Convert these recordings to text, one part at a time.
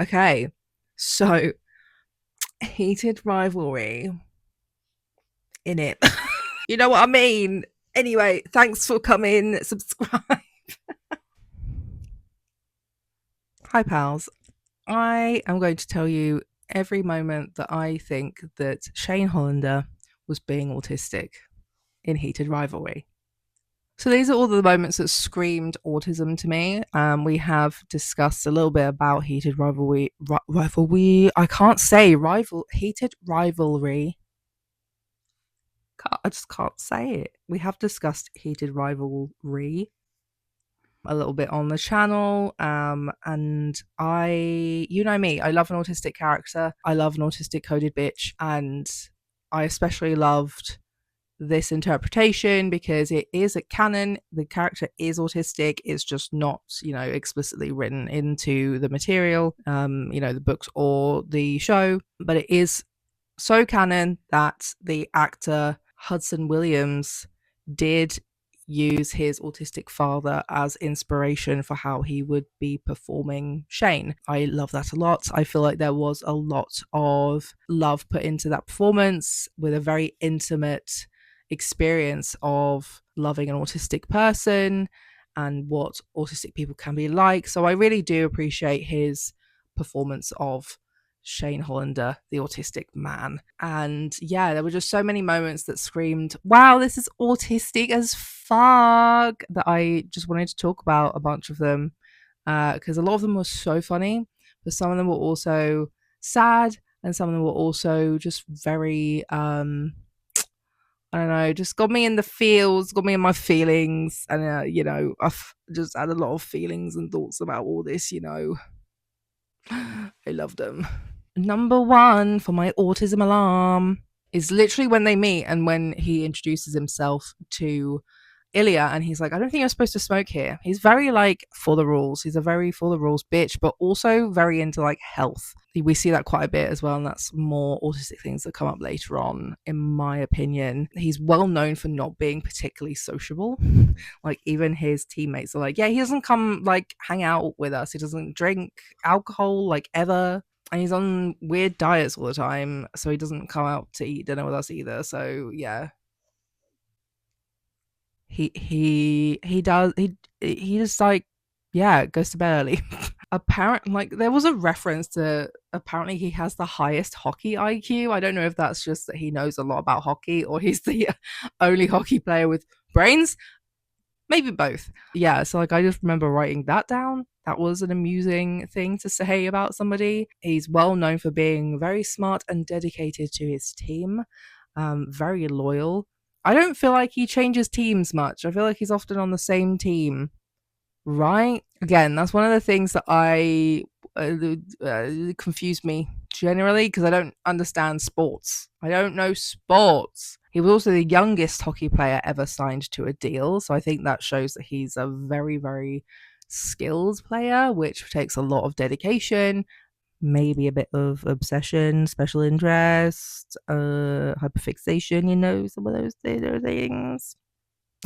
Okay, so heated rivalry in it. You know what I mean? Anyway, thanks for coming. Subscribe. Hi, pals. I am going to tell you every moment that I think that Shane Hollander was being autistic in heated rivalry. So these are all the moments that screamed autism to me. We have discussed a little bit about heated rivalry. Rivalry. I can't say heated rivalry. I just can't say it. We have discussed heated rivalry a little bit on the channel. And you know me, I love an autistic character. I love an autistic coded bitch. And I especially loved this interpretation because it is a canon. The character is autistic. It's just not, explicitly written into the material, the books or the show, but it is so canon that the actor Hudson Williams did use his autistic father as inspiration for how he would be performing Shane. I love that a lot. I feel like there was a lot of love put into that performance with a very intimate experience of loving an autistic person and what autistic people can be like. So I really do appreciate his performance of Shane Hollander, the autistic man. And yeah, there were just so many moments that screamed, wow, this is autistic as fuck, that I just wanted to talk about a bunch of them. Because a lot of them were so funny, but some of them were also sad, and some of them were also just very, I don't know, just got me in the feels, got me in my feelings. And, I've just had a lot of feelings and thoughts about all this. I love them. Number one for my autism alarm is literally when they meet and when he introduces himself to Ilya and he's like, I don't think you're supposed to smoke here. He's very like for the rules. He's a very for the rules bitch, but also very into like health. We see that quite a bit as well, and that's more autistic things that come up later on, in my opinion. He's well known for not being particularly sociable. Like even his teammates are like, yeah, he doesn't come like hang out with us. He doesn't drink alcohol like ever, and he's on weird diets all the time, so he doesn't come out to eat dinner with us either. So yeah, he just like, yeah, goes to bed early. Apparently, like there was a reference to, apparently he has the highest hockey IQ. I don't know if that's just that he knows a lot about hockey or he's the only hockey player with brains. Maybe both. Yeah, so like I just remember writing that down. That was an amusing thing to say about somebody. He's well known for being very smart and dedicated to his team, very loyal. I don't feel like he changes teams much. I feel like he's often on the same team, right? Again, that's one of the things that I confuse me generally because I don't understand sports. I don't know sports. He was also the youngest hockey player ever signed to a deal, so I think that shows that he's a very, very skilled player, which takes a lot of dedication, maybe a bit of obsession, special interest, hyperfixation, some of those things.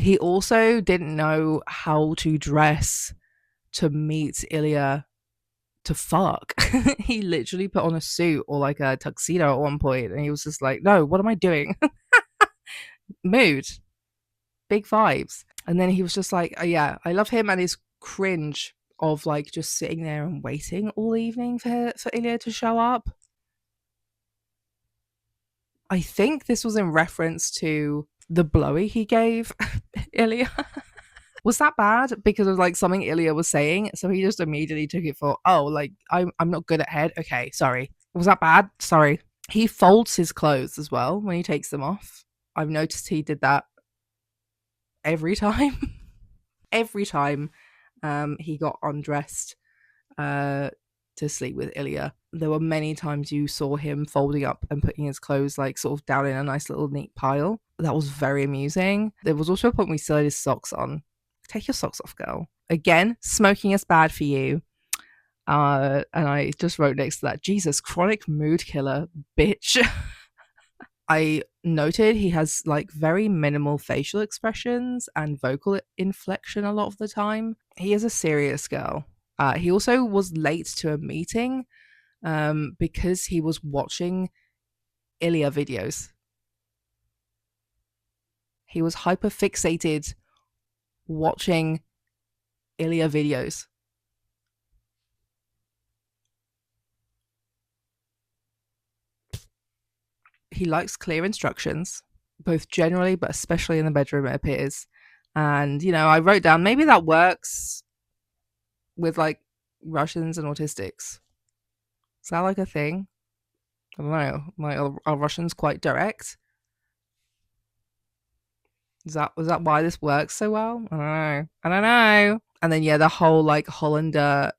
He also didn't know how to dress to meet Ilya to fuck. He literally put on a suit or like a tuxedo at one point, and he was just like, no, what am I doing? Mood, big vibes. And then he was just like, oh, yeah, I love him and his cringe of like just sitting there and waiting all evening for Ilya to show up. I think this was in reference to the blowy he gave Ilya. Was that bad because of like something Ilya was saying? So he just immediately took it for, oh, like I'm not good at head. Okay, sorry. Was that bad? Sorry. He folds his clothes as well when he takes them off. I've noticed he did that every time. Every time he got undressed to sleep with Ilya. There were many times you saw him folding up and putting his clothes like sort of down in a nice little neat pile. That was very amusing. There was also a point where he still had his socks on. Take your socks off, girl. Again, smoking is bad for you. And I just wrote next to that, Jesus, chronic mood killer, bitch. I noted he has like very minimal facial expressions and vocal inflection a lot of the time. He is a serious girl. He also was late to a meeting because he was watching Ilya videos. He was hyper fixated watching Ilya videos. He likes clear instructions, both generally, but especially in the bedroom, it appears. And, I wrote down maybe that works with like Russians and autistics. Is that like a thing? I don't know. Like, are Russians quite direct? Was that why this works so well? I don't know. I don't know. And then yeah, the whole like Hollander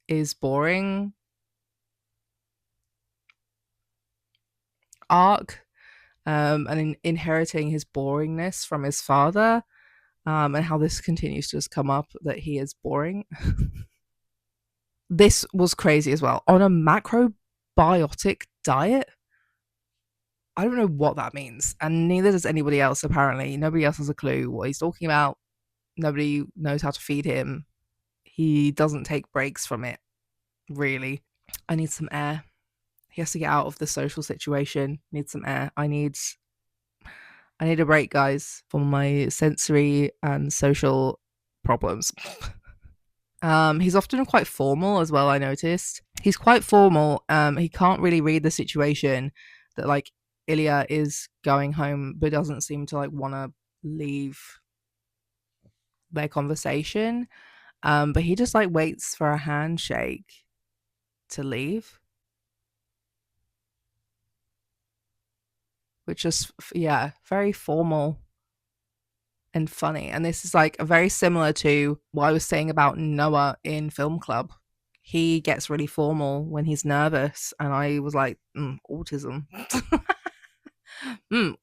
is boring arc, and inheriting his boringness from his father, and how this continues to just come up that he is boring. This was crazy as well. On a macrobiotic diet. I don't know what that means, and neither does anybody else. Apparently, nobody else has a clue what he's talking about. Nobody knows how to feed him. He doesn't take breaks from it, really. I need some air. He has to get out of the social situation. Need some air. I need a break, guys, from my sensory and social problems. He's often quite formal as well, I noticed. He's quite formal. He can't really read the situation that like Ilya is going home, but doesn't seem to like want to leave their conversation. But he just like waits for a handshake to leave, which is yeah, very formal and funny. And this is like very similar to what I was saying about Noah in Film Club. He gets really formal when he's nervous, and I was like, autism.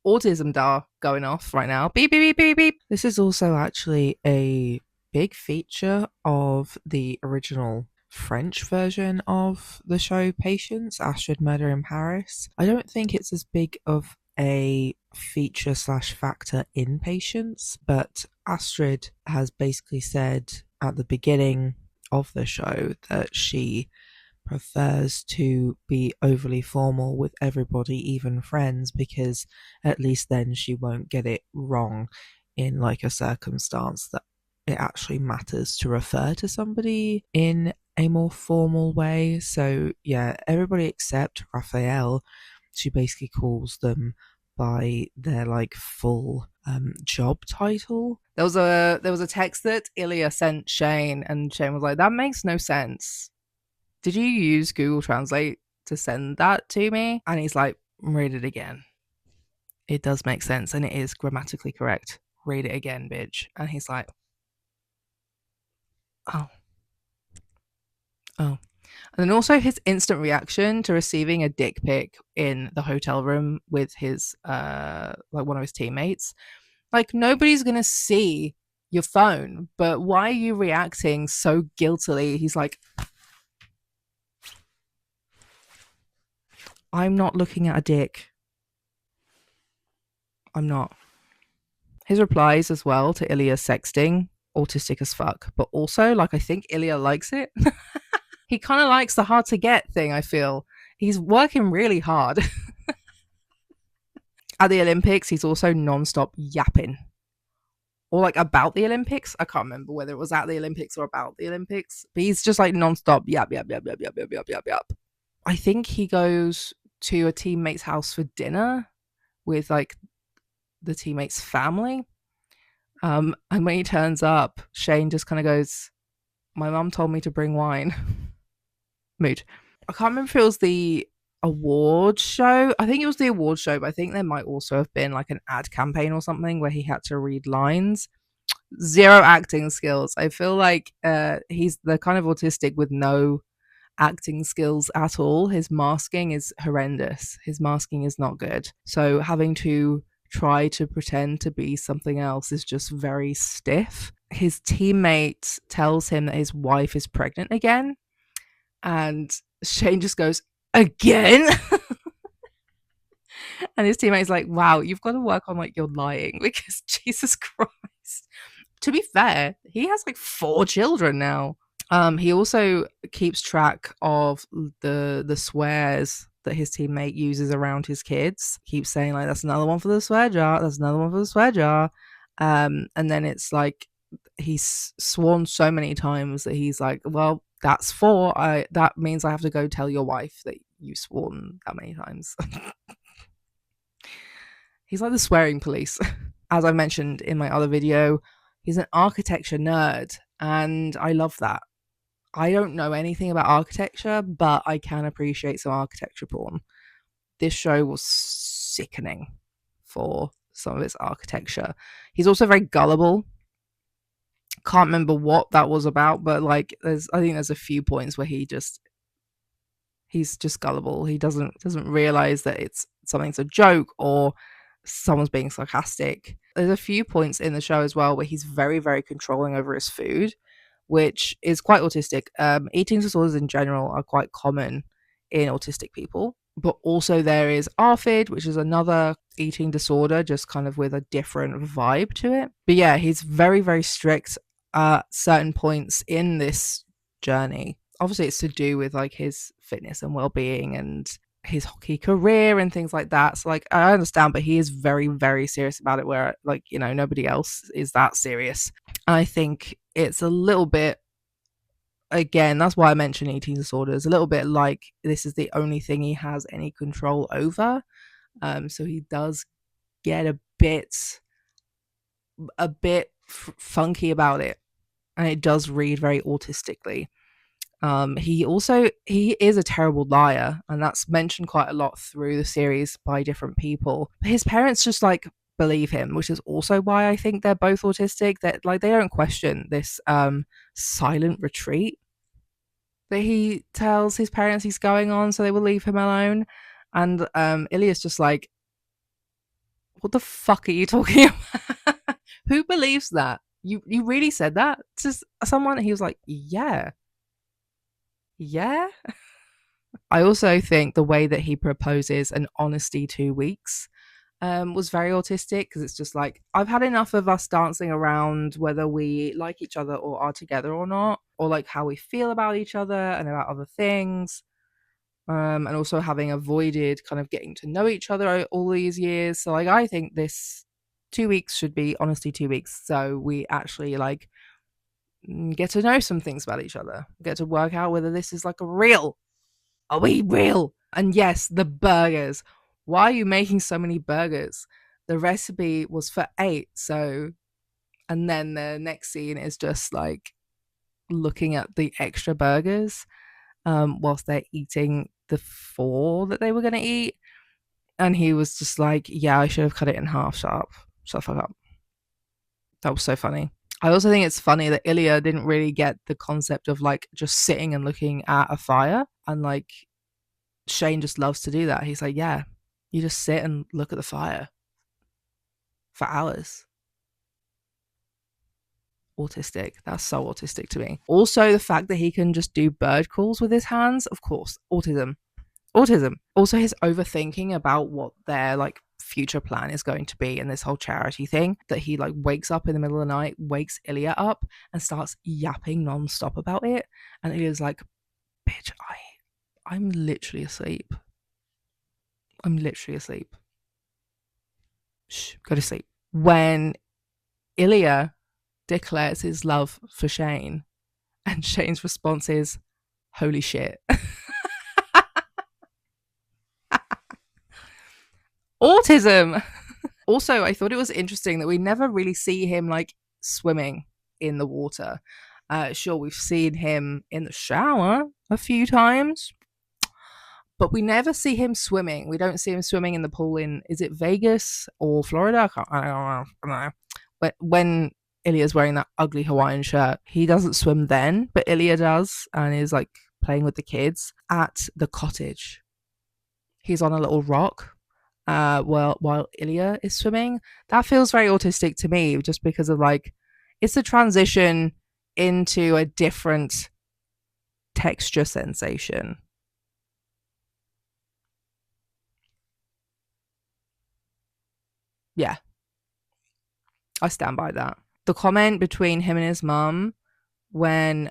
Autism dar going off right now. Beep, beep, beep, beep, beep. This is also actually a big feature of the original French version of the show Patience, Astrid Murder in Paris. I don't think it's as big of a feature slash factor in Patience, but Astrid has basically said at the beginning of the show that she prefers to be overly formal with everybody, even friends, because at least then she won't get it wrong in like a circumstance that it actually matters to refer to somebody in a more formal way. So yeah, everybody except Raphael, she basically calls them by their like full job title. There was a text that Ilya sent Shane, and Shane was like, "That makes no sense. Did you use Google Translate to send that to me?" And he's like, "Read it again. It does make sense, and it is grammatically correct. Read it again, bitch." And he's like, "Oh, oh." And then also his instant reaction to receiving a dick pic in the hotel room with his like one of his teammates. Like, nobody's gonna see your phone, but why are you reacting so guiltily? He's like, "I'm not looking at a dick. I'm not." His replies as well to Ilya's sexting, autistic as fuck. But also, like, I think Ilya likes it. He kind of likes the hard to get thing, I feel. He's working really hard. At the Olympics, he's also non-stop yapping. Or like about the Olympics. I can't remember whether it was at the Olympics or about the Olympics. But he's just like non-stop yap, yap, yap, yap, yap, yap, yap, yap, yap. I think he goes to a teammate's house for dinner with like the teammate's family. And when he turns up, Shane just kind of goes, "My mum told me to bring wine." Mood. I can't remember if it was the award show. I think it was the award show, but I think there might also have been like an ad campaign or something where he had to read lines. Zero acting skills. I feel like he's the kind of autistic with no acting skills at all. His masking is horrendous. His masking is not good. So having to try to pretend to be something else is just very stiff. His teammate tells him that his wife is pregnant again, and Shane just goes, "Again?" And his teammate's like, "Wow, you've got to work on like your lying because Jesus Christ." To be fair, he has like 4 children now. He also keeps track of the swears that his teammate uses around his kids. Keeps saying like, "That's another one for the swear jar. That's another one for the swear jar." And then it's like he's sworn so many times that he's like, "Well, that's four. That means I have to go tell your wife that you've sworn that many times." He's like the swearing police. As I mentioned in my other video, he's an architecture nerd, and I love that. I don't know anything about architecture, but I can appreciate some architecture porn. This show was sickening for some of its architecture. He's also very gullible. Can't remember what that was about, but like I think there's a few points where he's just gullible. He doesn't realize that it's something's a joke or someone's being sarcastic. There's a few points in the show as well where he's very, very controlling over his food, which is quite autistic. Eating disorders in general are quite common in autistic people. But also there is ARFID, which is another eating disorder, just kind of with a different vibe to it. But yeah, he's very, very strict at certain points in this journey. Obviously, it's to do with like his fitness and well-being and his hockey career and things like that. So like I understand, but he is very, very serious about it, where like, you know, nobody else is that serious. And I think it's a little bit, again, that's why I mentioned eating disorders, a little bit like this is the only thing he has any control over. So he does get a bit funky about it, and it does read very autistically. He is a terrible liar, and that's mentioned quite a lot through the series by different people. His parents just like believe him, which is also why I think they're both autistic. That like they don't question this silent retreat that he tells his parents he's going on, so they will leave him alone. And Ilya's just like, "What the fuck are you talking about? Who believes that? You really said that to someone?" He was like, "Yeah, yeah." I also think the way that he proposes an honesty 2 weeks was very autistic, because it's just like, I've had enough of us dancing around whether we like each other or are together or not, or like how we feel about each other and about other things. And also having avoided kind of getting to know each other all these years. So like I think this 2 weeks should be honesty 2 weeks. So we actually like get to know some things about each other, get to work out whether this is like a real. Are we real? And yes, the burgers. Why are you making so many burgers? The recipe was for 8, so, and then the next scene is just like looking at the extra burgers whilst they're eating the 4 that they were going to eat. And he was just like, "Yeah, I should have cut it in half. Shut the fuck up." That was so funny. I also think it's funny that Ilya didn't really get the concept of like just sitting and looking at a fire, and like Shane just loves to do that. He's like, "Yeah, you just sit and look at the fire for hours." Autistic. That's so autistic to me. Also, the fact that he can just do bird calls with his hands, of course, autism. Autism. Also, his overthinking about what their like future plan is going to be, and this whole charity thing, that he like wakes up in the middle of the night, wakes Ilya up, and starts yapping nonstop about it. And Ilya's like, "Bitch, I'm literally asleep. I'm literally asleep. Shh, go to sleep." When Ilya declares his love for Shane, and Shane's response is, "Holy shit." Autism. Also, I thought it was interesting that we never really see him like swimming in the water. Sure, we've seen him in the shower a few times, but we never see him swimming. We don't see him swimming in the pool in, is it Vegas or Florida? I don't know. But when Ilya's wearing that ugly Hawaiian shirt, he doesn't swim then, but Ilya does, and is like playing with the kids at the cottage. He's on a little rock while Ilya is swimming. That feels very autistic to me, just because of like, it's a transition into a different texture sensation. Yeah, I stand by that. The comment between him and his mum when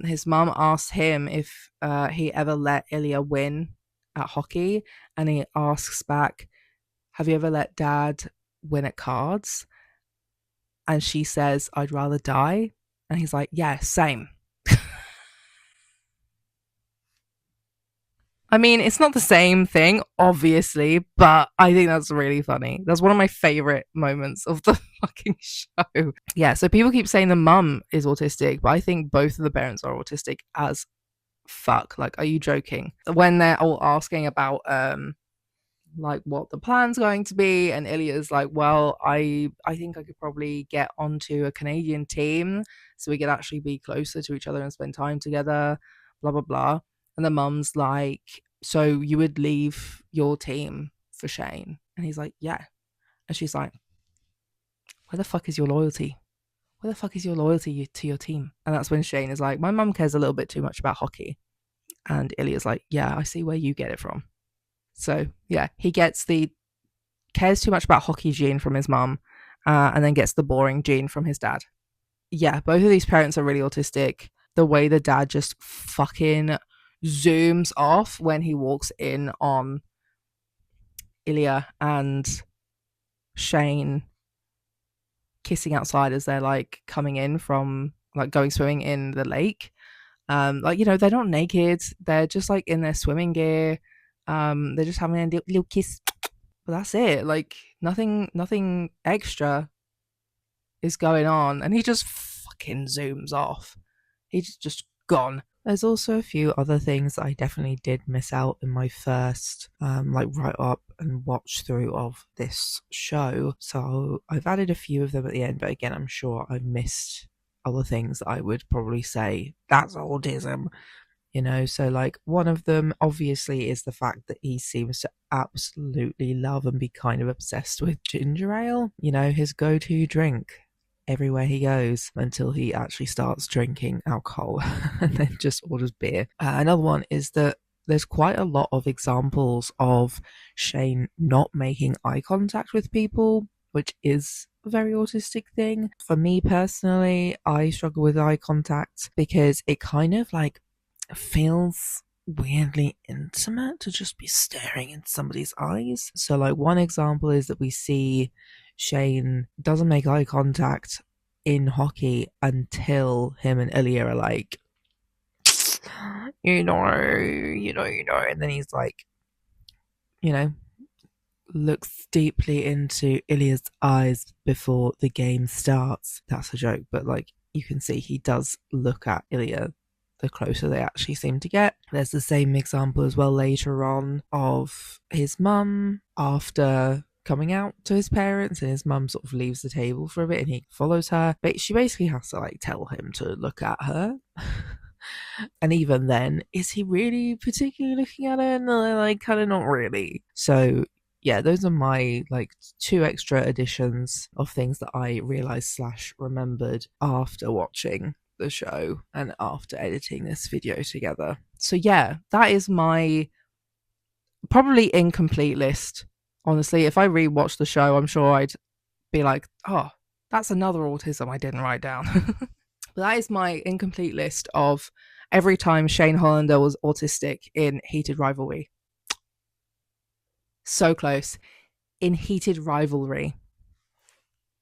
his mum asked him if he ever let Ilya win at hockey, and he asks back, "Have you ever let Dad win at cards?" And she says, "I'd rather die." And he's like, "Yeah, same." I mean, it's not the same thing, obviously, but I think that's really funny. That's one of my favorite moments of the fucking show. Yeah, so people keep saying the mum is autistic, but I think both of the parents are autistic as fuck. Like, are you joking? When they're all asking about like what the plan's going to be, and Ilya's like, well, I think I could probably get onto a Canadian team so we could actually be closer to each other and spend time together, blah blah blah. And the mum's like, so you would leave your team for Shane? And he's like, yeah. And she's like, where the fuck is your loyalty? Where the fuck is your loyalty to your team? And that's when Shane is like, my mum cares a little bit too much about hockey. And Ilya's like, yeah, I see where you get it from. So yeah, he gets the cares too much about hockey gene from his mum, and then gets the boring gene from his dad. Yeah, both of these parents are really autistic. The way the dad just fucking zooms off when he walks in on Ilya and Shane kissing outside as they're like coming in from like going swimming in the lake. Like, you know, they're not naked, they're just like in their swimming gear. They're just having a little kiss, but that's it. Like, nothing extra is going on, and he just fucking zooms off. He's just gone. There's also a few other things that I definitely did miss out in my first like write up and watch through of this show. So I've added a few of them at the end, but again, I'm sure I've missed other things that I would probably say that's autism. You know, so like one of them obviously is the fact that he seems to absolutely love and be kind of obsessed with ginger ale. You know, his go-to drink everywhere he goes, until he actually starts drinking alcohol and then just orders beer. Another one is that there's quite a lot of examples of Shane not making eye contact with people, which is a very autistic thing. For me personally, I struggle with eye contact because it kind of like feels weirdly intimate to just be staring into somebody's eyes. So like one example is that we see Shane doesn't make eye contact in hockey until him and Ilya are like, you know, and then he's like, you know, looks deeply into Ilya's eyes before the game starts. That's a joke, but like you can see he does look at Ilya the closer they actually seem to get. There's the same example as well later on of his mum after coming out to his parents, and his mum sort of leaves the table for a bit and he follows her, but she basically has to like tell him to look at her. And even then, is he really particularly looking at her? No, like kind of not really. So yeah, those are my like 2 extra additions of things that I realized slash remembered after watching the show and after editing this video together. So yeah, that is my probably incomplete list. Honestly, if I rewatch the show, I'm sure I'd be like, oh, that's another autism I didn't write down. But that is my incomplete list of every time Shane Hollander was autistic in Heated Rivalry. So close. In Heated Rivalry.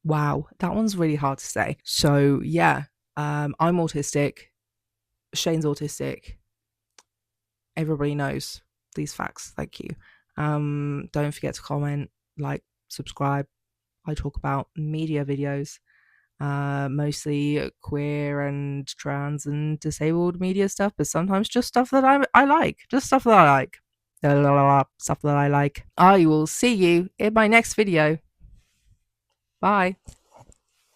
Wow, that one's really hard to say. So yeah, I'm autistic. Shane's autistic. Everybody knows these facts. Thank you. Don't forget to comment, like, subscribe. I talk about media videos, mostly queer and trans and disabled media stuff, but sometimes just stuff that I like. Just stuff that I like. Stuff that I like. I will see you in my next video. Bye.